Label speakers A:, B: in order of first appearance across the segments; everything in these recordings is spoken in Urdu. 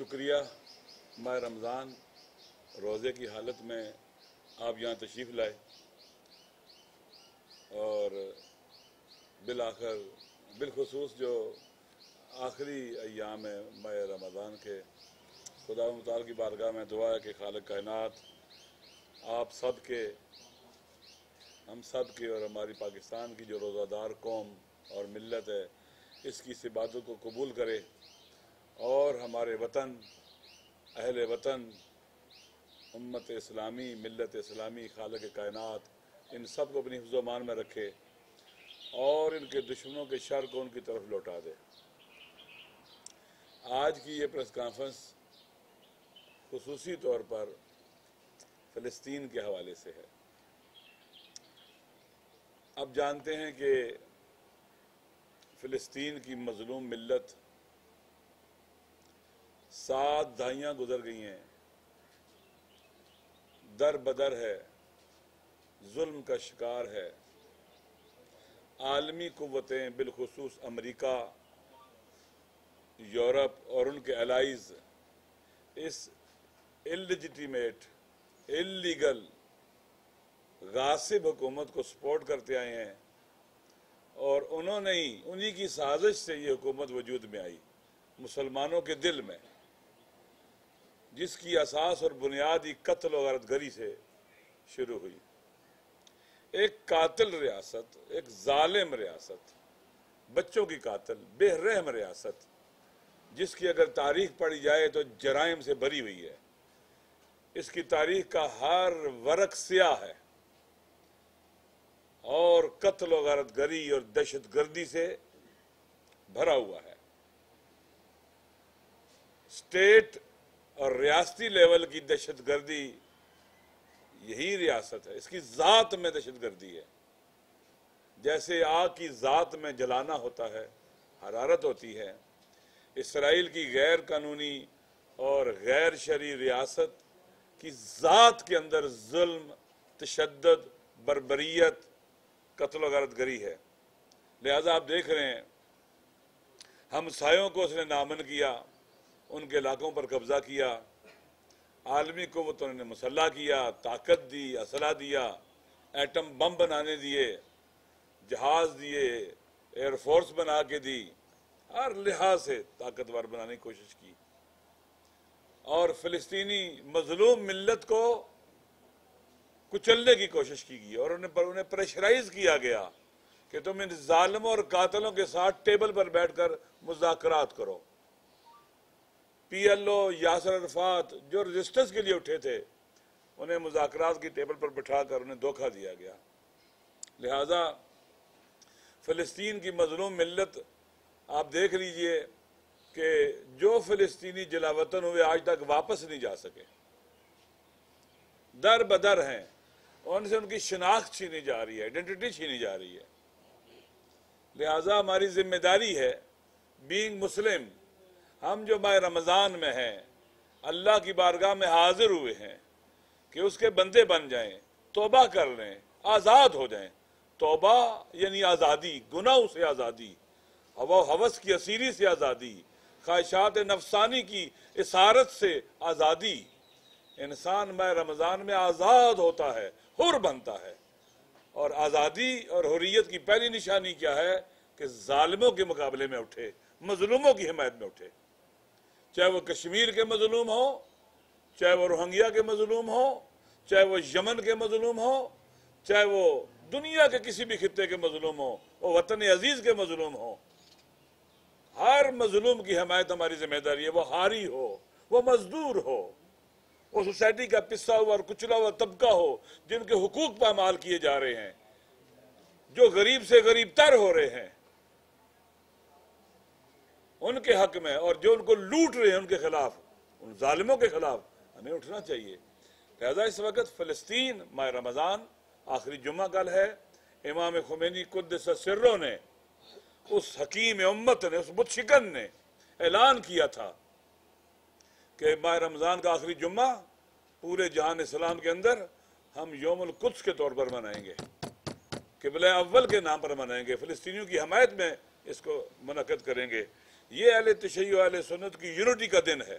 A: شکریہ ماہ رمضان روزے کی حالت میں آپ یہاں تشریف لائے اور بالآخر بالخصوص جو آخری ایام ہے ماہ رمضان کے، خدا متعال کی بارگاہ میں دعا ہے کہ خالق کائنات آپ سب کے، ہم سب کے اور ہماری پاکستان کی جو روزہ دار قوم اور ملت ہے اس کی اس عبادت کو قبول کرے اور ہمارے وطن، اہل وطن، امت اسلامی، ملت اسلامی، خالق کائنات ان سب کو اپنی حفظ و امان میں رکھے اور ان کے دشمنوں کے شر کو ان کی طرف لوٹا دے۔ آج کی یہ پریس کانفرنس خصوصی طور پر فلسطین کے حوالے سے ہے۔ اب جانتے ہیں کہ فلسطین کی مظلوم ملت 7 دہائیاں گزر گئی ہیں، در بدر ہے، ظلم کا شکار ہے۔ عالمی قوتیں بالخصوص امریکہ، یورپ اور ان کے الائز اس اللیجیٹیمیٹ، اللیگل، غاصب حکومت کو سپورٹ کرتے آئے ہیں اور انہی کی سازش سے یہ حکومت وجود میں آئی مسلمانوں کے دل میں، جس کی اساس اور بنیادی قتل و غارت گری سے شروع ہوئی۔ ایک قاتل ریاست، ایک ظالم ریاست، بچوں کی قاتل، بے رحم ریاست، جس کی اگر تاریخ پڑھی جائے تو جرائم سے بری ہوئی ہے۔ اس کی تاریخ کا ہر ورق سیاہ ہے اور قتل و غارت گری اور دہشت گردی سے بھرا ہوا ہے۔ اسٹیٹ اور ریاستی لیول کی دہشت گردی یہی ریاست ہے، اس کی ذات میں دہشت گردی ہے۔ جیسے آگ کی ذات میں جلانا ہوتا ہے، حرارت ہوتی ہے، اسرائیل کی غیر قانونی اور غیر شرعی ریاست کی ذات کے اندر ظلم، تشدد، بربریت، قتل و غارت گری ہے۔ لہذا آپ دیکھ رہے ہیں ہمسایوں کو اس نے نامن کیا، ان کے علاقوں پر قبضہ کیا، عالمی قوتوں نے مسلح کیا، طاقت دی، اسلحہ دیا، ایٹم بم بنانے دیے، جہاز دیے، ایئر فورس بنا کے دی، ہر لحاظ سے طاقتور بنانے کی کوشش کی اور فلسطینی مظلوم ملت کو کچلنے کی کوشش کی گئی اور انہیں پریشرائز کیا گیا کہ تم ان ظالموں اور قاتلوں کے ساتھ ٹیبل پر بیٹھ کر مذاکرات کرو۔ P L O, Yasir Arafat جو ریزسٹنس کے لیے اٹھے تھے، انہیں مذاکرات کی ٹیبل پر بٹھا کر انہیں دھوکہ دیا گیا۔ لہذا فلسطین کی مظلوم ملت آپ دیکھ لیجئے کہ جو فلسطینی جلا وطن ہوئے آج تک واپس نہیں جا سکے، در بدر ہیں، ان سے ان کی شناخت چھینی جا رہی ہے، آئیڈینٹی چھینی جا رہی ہے۔ لہذا ہماری ذمہ داری ہے بینگ مسلم، ہم جو ماہ رمضان میں ہیں، اللہ کی بارگاہ میں حاضر ہوئے ہیں کہ اس کے بندے بن جائیں، توبہ کر لیں، آزاد ہو جائیں۔ توبہ یعنی آزادی، گناہوں سے آزادی، ہوا و ہوس کی اسیری سے آزادی، خواہشات نفسانی کی اسارت سے آزادی۔ انسان ماہ رمضان میں آزاد ہوتا ہے، حر بنتا ہے، اور آزادی اور حریت کی پہلی نشانی کیا ہے کہ ظالموں کے مقابلے میں اٹھے، مظلوموں کی حمایت میں اٹھے، چاہے وہ کشمیر کے مظلوم ہو، چاہے وہ روہنگیا کے مظلوم ہو، چاہے وہ یمن کے مظلوم ہو، چاہے وہ دنیا کے کسی بھی خطے کے مظلوم ہو، وہ وطن عزیز کے مظلوم ہو۔ ہر مظلوم کی حمایت ہماری ذمہ داری ہے، وہ حاری ہو، وہ مزدور ہو، وہ سوسائٹی کا پسا ہوا اور کچلا ہوا طبقہ ہو جن کے حقوق پامال کیے جا رہے ہیں، جو غریب سے غریب تر ہو رہے ہیں، ان کے حق میں، اور جو ان کو لوٹ رہے ہیں ان کے خلاف، ان ظالموں کے خلاف ہمیں اٹھنا چاہیے۔ لہذا اس وقت فلسطین ماہ رمضان، آخری جمعہ کل ہے، امام خمینی قدس سرہ نے، اس حکیم امت نے، اس بت شکن نے اعلان کیا تھا کہ ماہ رمضان کا آخری جمعہ پورے جہان اسلام کے اندر ہم یوم القدس کے طور پر منائیں گے، قبلہ اول کے نام پر منائیں گے، فلسطینیوں کی حمایت میں اس کو منعقد کریں گے۔ یہ اہل تشیع و اہل سنت کی یونٹی کا دن ہے،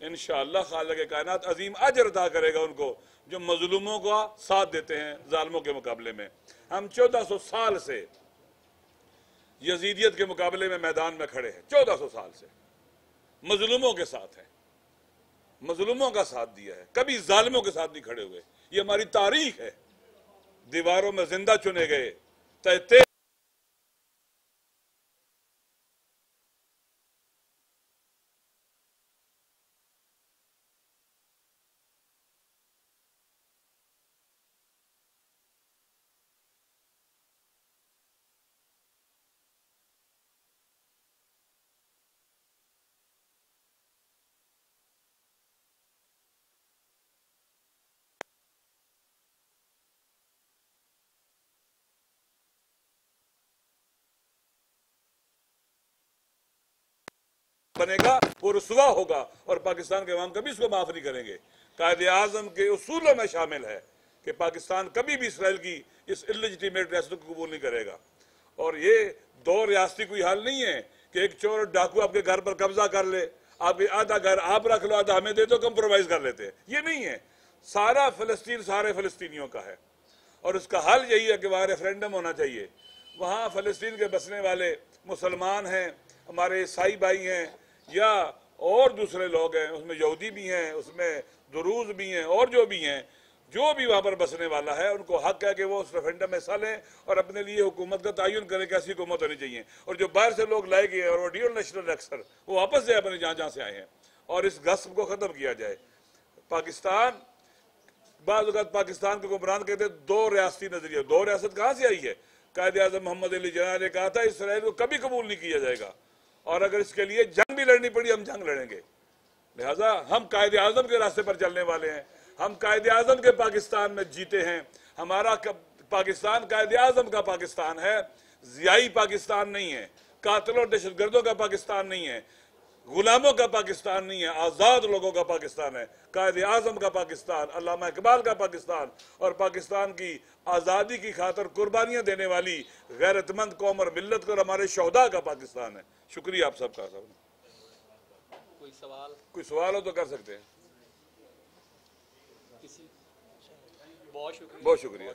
A: انشاءاللہ خالق کائنات عظیم اجر عطا کرے گا ان کو جو مظلوموں کا ساتھ دیتے ہیں ظالموں کے مقابلے میں۔ ہم 1400 سال سے یزیدیت کے مقابلے میں میدان میں کھڑے ہیں، 1400 سال سے مظلوموں کے ساتھ ہیں، مظلوموں کا ساتھ دیا ہے، کبھی ظالموں کے ساتھ نہیں کھڑے ہوئے۔ یہ ہماری تاریخ ہے۔ دیواروں میں زندہ چنے گئے، تہ بنے گا وہ رسوا ہوگا، اور پاکستان کے عوام کبھی اس کو معاف نہیں کریں گے۔ قائد اعظم کے اصولوں میں شامل ہے کہ پاکستان کبھی بھی اسرائیل کی اس اللیجیٹیمیٹ ریاست کو قبول نہیں کرے گا۔ اور یہ دو ریاستی کوئی حل نہیں ہے کہ ایک چور ڈاکو آپ کے گھر پر قبضہ کر لے، آپ آدھا گھر آپ رکھ لو آدھا ہمیں دے دو، کمپرومائز کر لیتے ہیں۔ یہ نہیں ہے، سارا فلسطین سارے فلسطینیوں کا ہے، اور اس کا حل یہی ہے کہ وہاں ریفرینڈم ہونا چاہیے۔ وہاں فلسطین کے بسنے والے مسلمان ہیں، ہمارے عیسائی بھائی ہیں، یا اور دوسرے لوگ ہیں، اس میں یہودی بھی ہیں، اس میں دروز بھی ہیں، اور جو بھی ہیں، جو بھی وہاں پر بسنے والا ہے ان کو حق ہے کہ وہ اس ریفرینڈم میں حصہ لیں اور اپنے لیے حکومت کا تعین کریں کہ ایسی حکومت ہونی چاہیے۔ اور جو باہر سے لوگ لائے گئے اور وہ ڈیول نیشنل اکثر وہ واپس جائے اپنے جہاں سے آئے ہیں، اور اس غصب کو ختم کیا جائے۔ پاکستان، بعض اوقات پاکستان کے حکمران کہتے ہیں دو ریاستی نظریہ، دو ریاست کہاں سے آئی ہے؟ قائد اعظم محمد علی جناح نے کہا تھا اسرائیل کو کبھی قبول نہیں کیا جائے گا، اور اگر اس کے لیے جنگ بھی لڑنی پڑی ہم جنگ لڑیں گے۔ لہذا ہم قائد اعظم کے راستے پر چلنے والے ہیں، ہم قائد اعظم کے پاکستان میں جیتے ہیں۔ ہمارا پاکستان قائد اعظم کا پاکستان ہے، ضیائی پاکستان نہیں ہے، قاتلوں اور دہشت گردوں کا پاکستان نہیں ہے، غلاموں کا پاکستان نہیں ہے، آزاد لوگوں کا پاکستان ہے۔ قائد اعظم کا پاکستان، علامہ اقبال کا پاکستان، اور پاکستان کی آزادی کی خاطر قربانیاں دینے والی غیرت مند قوم اور ملت کو اور ہمارے شہداء کا پاکستان ہے۔ شکریہ آپ سب کا۔ کوئی سوال ہو تو کر سکتے ہیں۔ بہت شکریہ۔